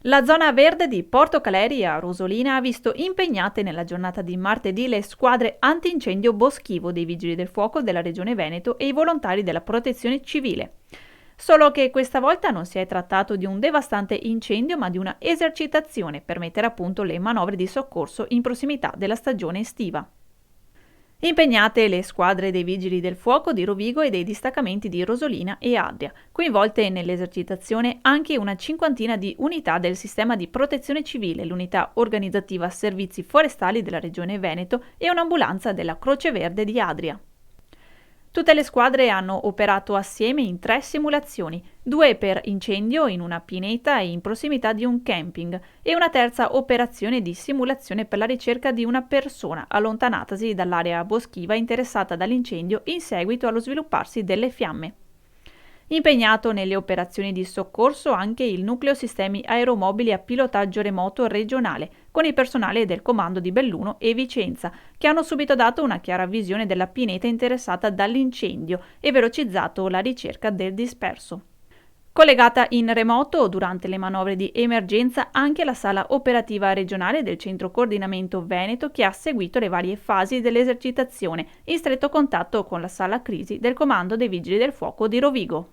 La zona verde di Porto Caleri a Rosolina ha visto impegnate nella giornata di martedì le squadre antincendio boschivo dei Vigili del Fuoco della Regione Veneto e i volontari della Protezione Civile. Solo che questa volta non si è trattato di un devastante incendio, ma di una esercitazione per mettere a punto le manovre di soccorso in prossimità della stagione estiva. Impegnate le squadre dei Vigili del Fuoco di Rovigo e dei distaccamenti di Rosolina e Adria, coinvolte nell'esercitazione anche una cinquantina di unità del sistema di protezione civile, l'unità organizzativa servizi forestali della Regione Veneto e un'ambulanza della Croce Verde di Adria. Tutte le squadre hanno operato assieme in 3 simulazioni, 2 per incendio in una pineta e in prossimità di un camping e una terza operazione di simulazione per la ricerca di una persona allontanatasi dall'area boschiva interessata dall'incendio in seguito allo svilupparsi delle fiamme. Impegnato nelle operazioni di soccorso anche il nucleo sistemi aeromobili a pilotaggio remoto regionale, con il personale del comando di Belluno e Vicenza, che hanno subito dato una chiara visione della pineta interessata dall'incendio e velocizzato la ricerca del disperso. Collegata in remoto durante le manovre di emergenza anche la sala operativa regionale del Centro Coordinamento Veneto, che ha seguito le varie fasi dell'esercitazione in stretto contatto con la sala crisi del Comando dei Vigili del Fuoco di Rovigo.